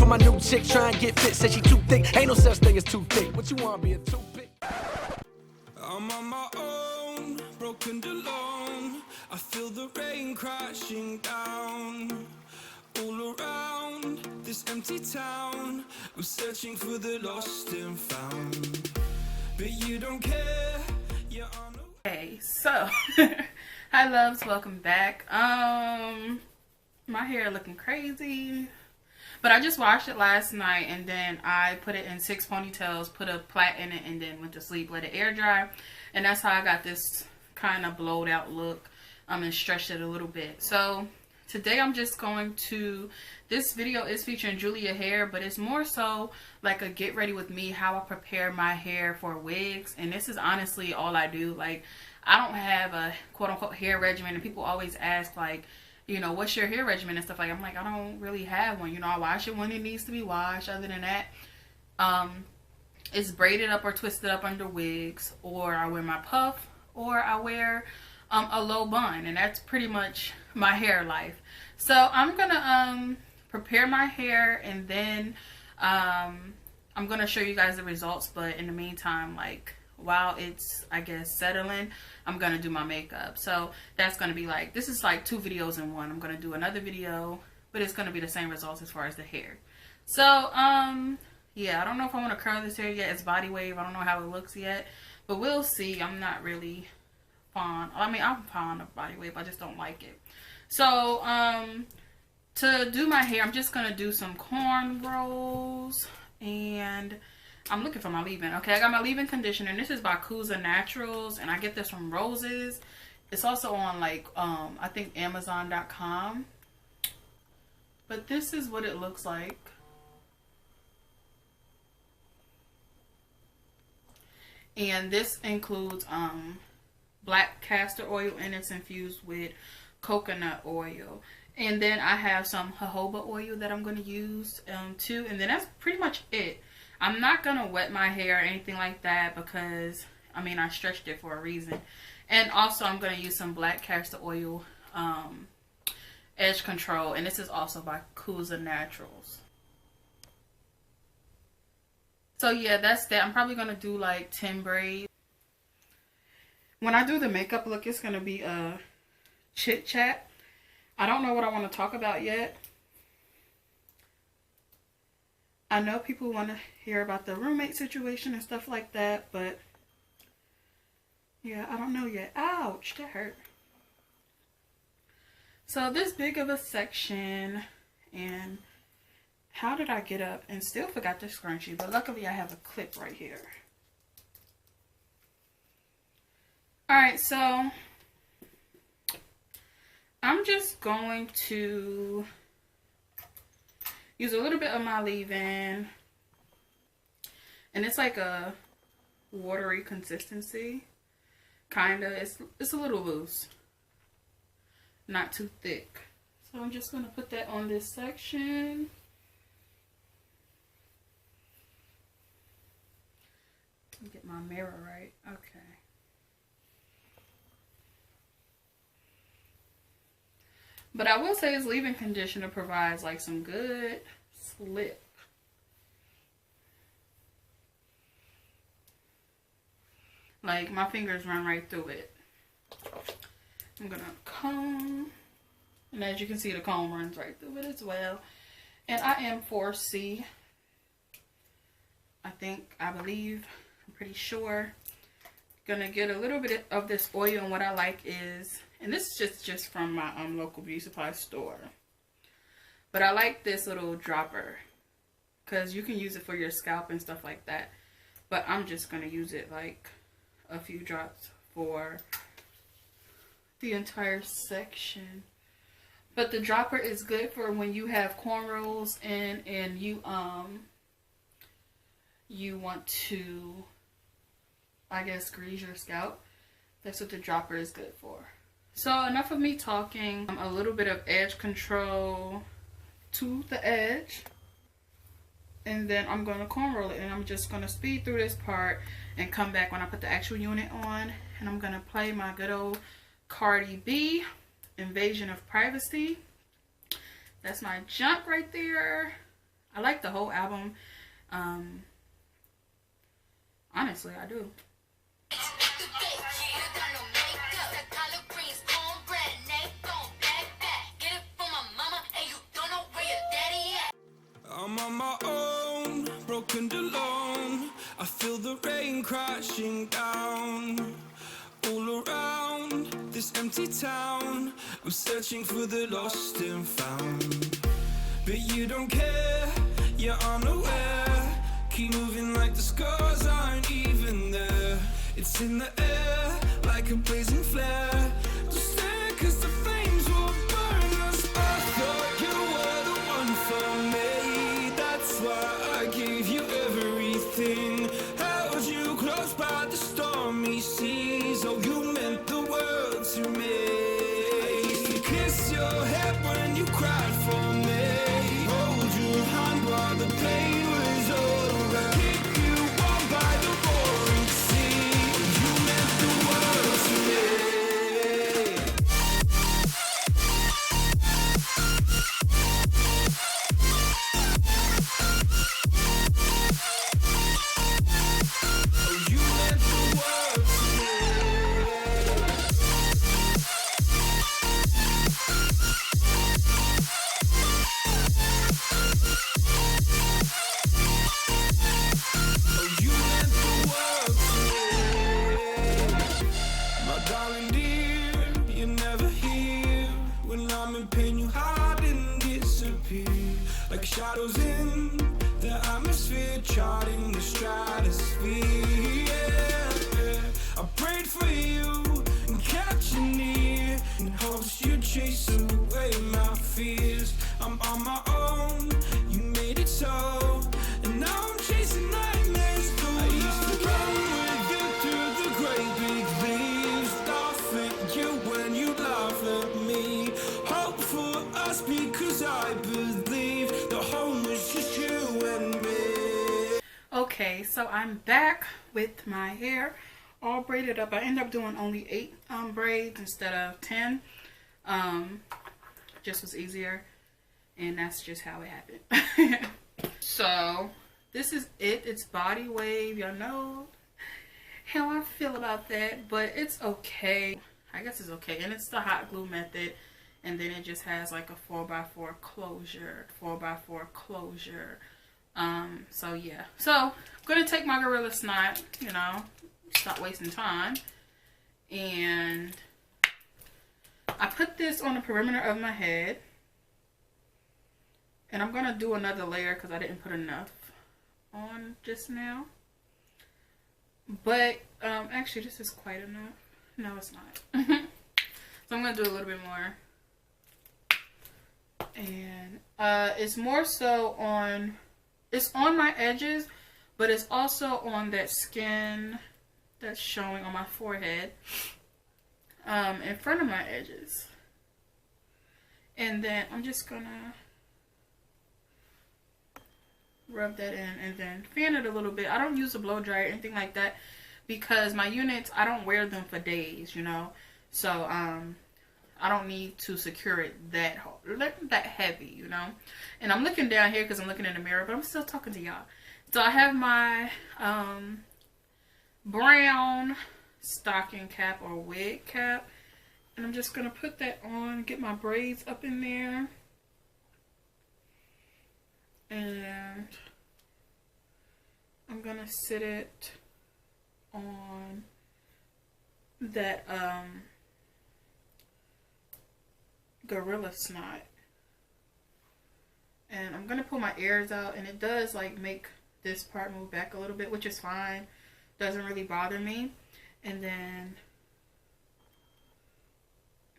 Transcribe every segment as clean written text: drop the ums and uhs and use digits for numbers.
my new chick try and get fit, said she too thick. Ain't no such thing as too thick. What you want, be a toothpick? I'm on my own, broken alone. I feel the rain crashing down all around this empty town. I'm searching for the lost and found, but you don't care. Yeah, I know. Hey, so hi loves, welcome back. My hair looking crazy, but I just washed it last night and then I put it in 6 ponytails, put a plait in it, and then went to sleep, let it air dry, and that's how I got this kind of blowed out look. And stretched it a little bit. So today I'm just going to, this video is featuring Julia hair, but it's more so like a get ready with me, how I prepare my hair for wigs. And this is honestly all I do. Like, I don't have a quote unquote hair regimen, and people always ask like, you know, what's your hair regimen and stuff like that. I'm like, I don't really have one. You know, I wash it when it needs to be washed. Other than that, it's braided up or twisted up under wigs, or I wear my puff, or I wear a low bun, and that's pretty much my hair life. So I'm gonna prepare my hair, and then I'm gonna show you guys the results. But in the meantime, like, while it's, I guess, settling, I'm gonna do my makeup. So that's gonna be like, this is like 2 videos in one. I'm gonna do another video, but it's gonna be the same results as far as the hair. So yeah, I don't know if I want to curl this hair yet. It's body wave. I don't know how it looks yet, but we'll see. I'm not really fond. I mean, I'm fond of body wave, I just don't like it. So to do my hair, I'm just gonna do some cornrows, and I'm looking for my leave-in. Okay, I got my leave-in conditioner, and this is by Kuza Naturals, and I get this from Roses. It's also on, like, I think Amazon.com. But this is what it looks like. And this includes black castor oil, and it's infused with coconut oil. And then I have some jojoba oil that I'm going to use too. And then that's pretty much it. I'm not going to wet my hair or anything like that because, I mean, I stretched it for a reason. And also I'm going to use some black castor oil edge control. And this is also by Kuza Naturals. So yeah, that's that. I'm probably going to do like 10 braids. When I do the makeup look, it's going to be a chit chat. I don't know what I want to talk about yet. I know people want to hear about the roommate situation and stuff like that, but yeah, I don't know yet. Ouch, that hurt. So this big of a section, and how did I get up and still forgot the scrunchie, but luckily I have a clip right here. Alright, so I'm just going to use a little bit of my leave-in, and it's like a watery consistency, kinda. It's a little loose, not too thick. So I'm just gonna put that on this section. Let me get my mirror right. Okay. But I will say this leave-in conditioner provides like some good slip. Like, my fingers run right through it. I'm gonna comb, and as you can see, the comb runs right through it as well. And I am 4C. I believe, I'm pretty sure. Gonna get a little bit of this oil, and what I like is, and this is just from my local beauty supply store, but I like this little dropper because you can use it for your scalp and stuff like that, but I'm just gonna use it like a few drops for the entire section. But the dropper is good for when you have cornrows and you want to, I guess, grease your scalp. That's what the dropper is good for. So enough of me talking. A little bit of edge control to the edge, and then I'm going to cornroll it, and I'm just going to speed through this part and come back when I put the actual unit on. And I'm going to play my good old Cardi B, Invasion of Privacy. That's my junk right there. I like the whole album. Honestly, I do. I'm on my own, broken alone. I feel the rain crashing down all around this empty town. I'm searching for the lost and found, but you don't care, you're unaware. Keep moving like the scars aren't even there. It's in the air like a blazing flare. Don't stare 'cause the flames will burn us. I thought you were the one for me. That's why I gave you everything. Held you close by the stormy seas. Oh, you meant the world to me. I used to kiss your head when you cried for me. Hold your hand while the pain was over. Keep you warm by the roaring sea. You meant the world to me. Oh, you meant the world to me. Oh, you meant the world to me. My darling dear, you're never here. When I'm in pain, you hide and disappear. Like shadows in the atmosphere, charting the stratosphere. Yeah. I prayed for you and kept you near, in hopes you'd chase away my fears. I'm on my own, you made it so, and now I'm chasing nightmares. I used to run with you through the great big leaves, laugh at you when you laugh at me. Hope for us because I believe the home was just you and me. Okay, so I'm back with my hair all braided up. I ended up doing only 8 braids instead of 10. Just was easier, and that's just how it happened. So this is it. It's body wave. Y'all know how I feel about that, but it's okay. I guess it's okay. And it's the hot glue method, and then it just has like a 4x4 closure, 4x4 closure. So yeah, so I'm gonna take my Gorilla Snot, you know, stop wasting time, and I put this on the perimeter of my head, and I'm gonna do another layer because I didn't put enough on just now. But actually this is quite enough. No, it's not. So I'm gonna do a little bit more, and it's more so on, it's on my edges, but it's also on that skin that's showing on my forehead, in front of my edges. And then I'm just gonna rub that in and then fan it a little bit. I don't use a blow dryer or anything like that because my units, I don't wear them for days, you know. So I don't need to secure it that heavy, you know. And I'm looking down here because I'm looking in the mirror, but I'm still talking to y'all. So I have my brown stocking cap or wig cap, and I'm just gonna put that on, get my braids up in there, and I'm gonna sit it on that Gorilla Snot, and I'm gonna pull my ears out, and it does like make this part move back a little bit, which is fine, doesn't really bother me. And then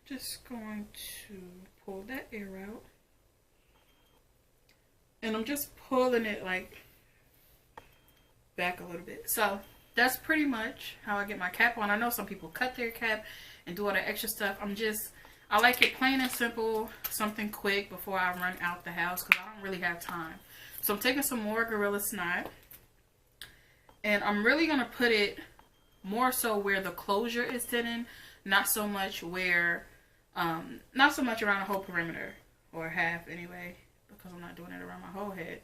just going to pull that ear out, and I'm just pulling it like back a little bit. So that's pretty much how I get my cap on. I know some people cut their cap and do all the extra stuff. I like it plain and simple, something quick before I run out the house because I don't really have time. So I'm taking some more Gorilla Snot, and I'm really going to put it more so where the closure is sitting, not so much where, not so much around the whole perimeter, or half anyway, because I'm not doing it around my whole head.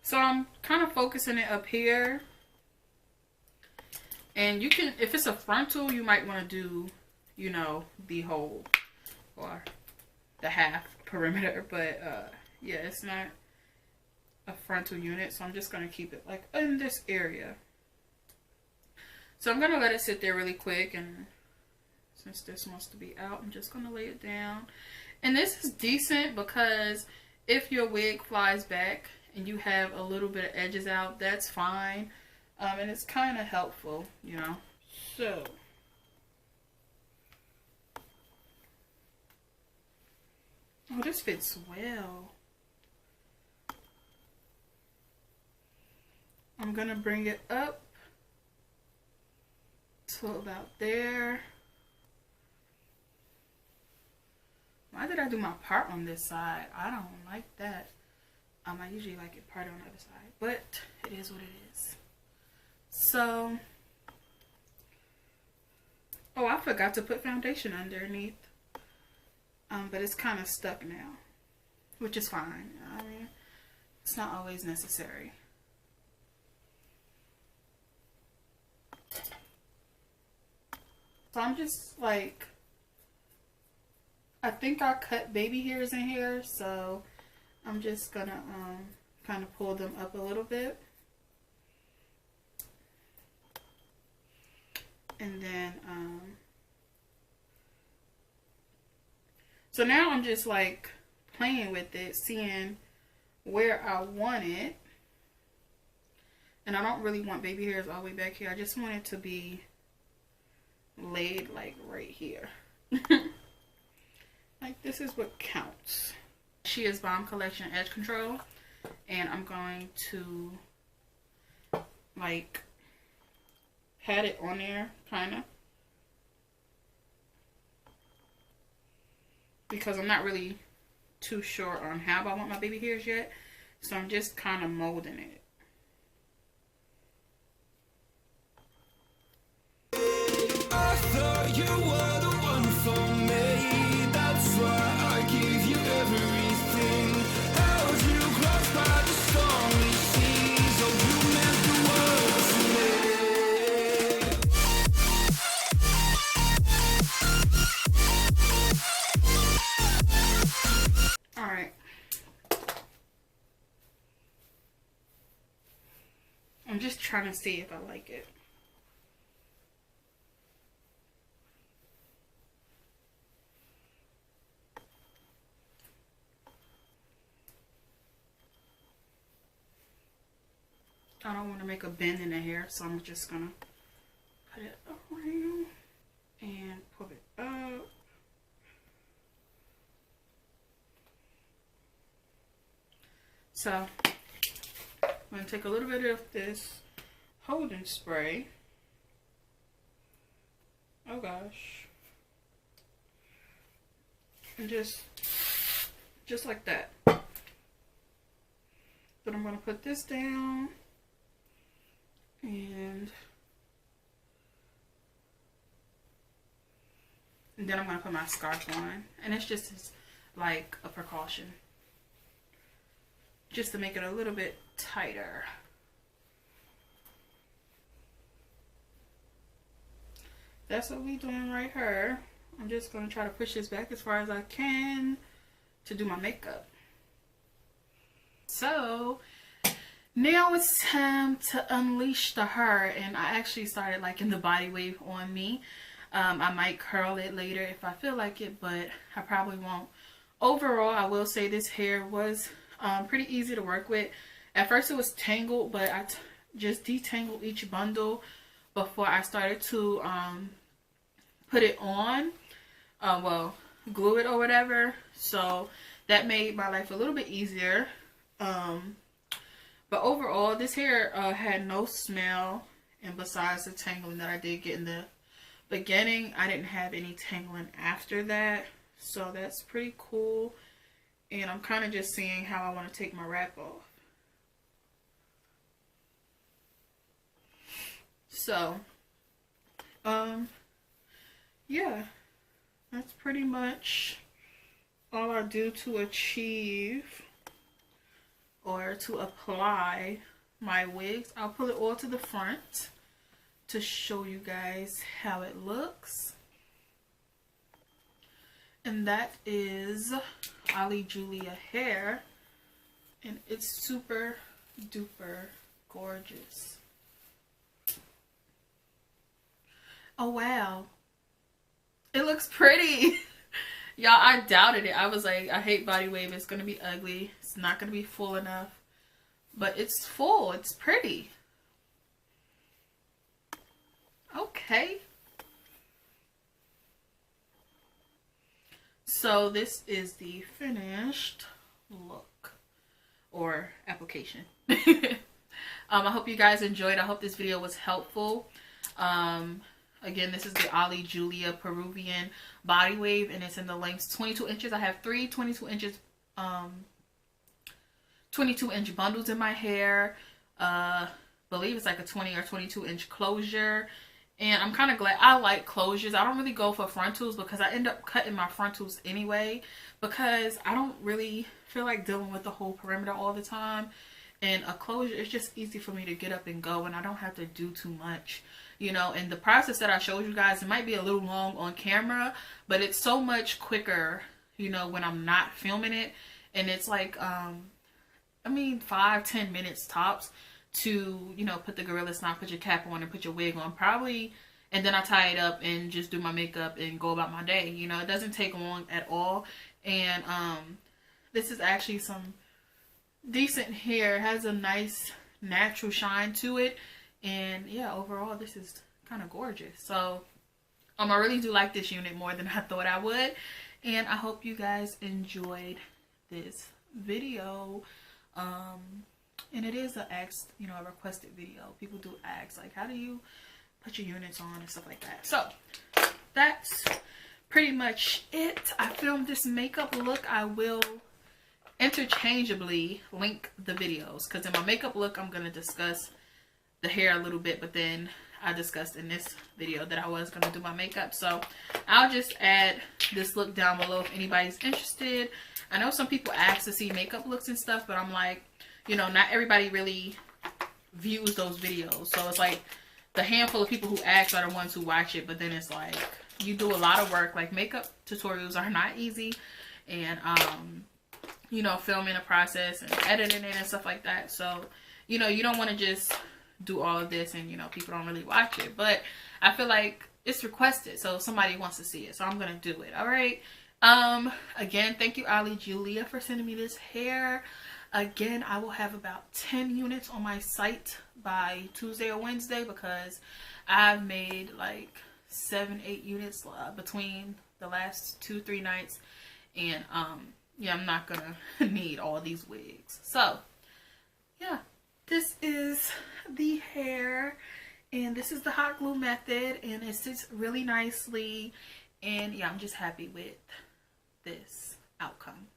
So I'm kind of focusing it up here. And you can, if it's a frontal, you might want to do, you know, the whole or the half perimeter. But yeah, it's not a frontal unit. So I'm just going to keep it like in this area. So I'm going to let it sit there really quick. And since this wants to be out, I'm just going to lay it down. And this is decent because if your wig flies back and you have a little bit of edges out, that's fine. And it's kind of helpful, you know. So, oh, this fits well. I'm going to bring it up to about there. Why did I do my part on this side? I don't like that. I usually like it part on the other side, but it is what it is. So, oh, I forgot to put foundation underneath. But it's kind of stuck now, which is fine. I mean, it's not always necessary. So I'm just like, I think I cut baby hairs in here, so I'm just gonna kind of pull them up a little bit. And then, so now I'm just like playing with it, seeing where I want it. And I don't really want baby hairs all the way back here. I just want it to be laid like right here. Like this is what counts. She is Bomb Collection Edge Control. And I'm going to like pat it on there, kind of. Because I'm not really too sure on how I want my baby hairs yet. So I'm just kind of molding it. I thought you were the one for me. That's why I gave you everything. Held you close by the stormy seas. Oh, you meant the world to me. Alright. I'm just trying to see if I like it. I don't want to make a bend in the hair, so I'm just gonna put it around and pull it up. So I'm gonna take a little bit of this holding spray. Oh gosh. And just like that. Then I'm gonna put this down. And then I'm going to put my scarf on. And it's just like a precaution. Just to make it a little bit tighter. That's what we're doing right here. I'm just going to try to push this back as far as I can to do my makeup. So now it's time to unleash the hair, and I actually started liking the body wave on me. I might curl it later if I feel like it, but I probably won't. Overall, I will say this hair was pretty easy to work with. At first it was tangled, but I just detangled each bundle before I started to put it on. Well, glue it or whatever. So that made my life a little bit easier. But overall, this hair had no smell, and besides the tangling that I did get in the beginning, I didn't have any tangling after that, so that's pretty cool. And I'm kind of just seeing how I want to take my wrap off. So, yeah, that's pretty much all I do to achieve or to apply my wigs. I'll pull it all to the front to show you guys how it looks. And that is Ali Julia hair, and it's super duper gorgeous. Oh wow, it looks pretty. Y'all, I doubted it. I was like, I hate body wave, it's gonna be ugly, it's not gonna be full enough, but it's full, it's pretty. Okay, so this is the finished look or application. I hope you guys enjoyed. I hope this video was helpful. Again, this is the Ali Julia Peruvian body wave, and it's in the lengths 22 inches. I have three 22 inches 22-inch bundles in my hair. Believe it's like a 20 or 22-inch closure. And I'm kind of glad. I like closures. I don't really go for frontals because I end up cutting my frontals anyway, because I don't really feel like dealing with the whole perimeter all the time. And a closure, it's just easy for me to get up and go, and I don't have to do too much, you know. And the process that I showed you guys, it might be a little long on camera, but it's so much quicker, you know, when I'm not filming it. And it's like, I mean, 5-10 minutes tops to, you know, put the Gorilla Snot, put your cap on, and put your wig on, probably, and then I tie it up and just do my makeup and go about my day. You know, it doesn't take long at all. And this is actually some decent hair. It has a nice natural shine to it, and yeah, overall this is kind of gorgeous. So I really do like this unit more than I thought I would, and I hope you guys enjoyed this video. And it is a requested video. People do ask, like, how do you put your units on and stuff like that. So that's pretty much it. I filmed this makeup look. I will interchangeably link the videos, because in my makeup look I'm going to discuss the hair a little bit, but then I discussed in this video that I was going to do my makeup. So I'll just add this look down below if anybody's interested. I know some people ask to see makeup looks and stuff, but I'm like, you know, not everybody really views those videos. So it's like the handful of people who ask are the ones who watch it, but then it's like you do a lot of work. Like, makeup tutorials are not easy, and you know, filming a process and editing it and stuff like that. So, you know, you don't want to just do all of this and, you know, people don't really watch it. But I feel like it's requested, so somebody wants to see it, so I'm going to do it. All right. Again, thank you, Ali Julia, for sending me this hair. Again, I will have about 10 units on my site by Tuesday or Wednesday, because I've made like 7-8 units between the last 2-3 nights. And, yeah, I'm not gonna need all these wigs. So, yeah, this is the hair, and this is the hot glue method, and it sits really nicely. And yeah, I'm just happy with this outcome.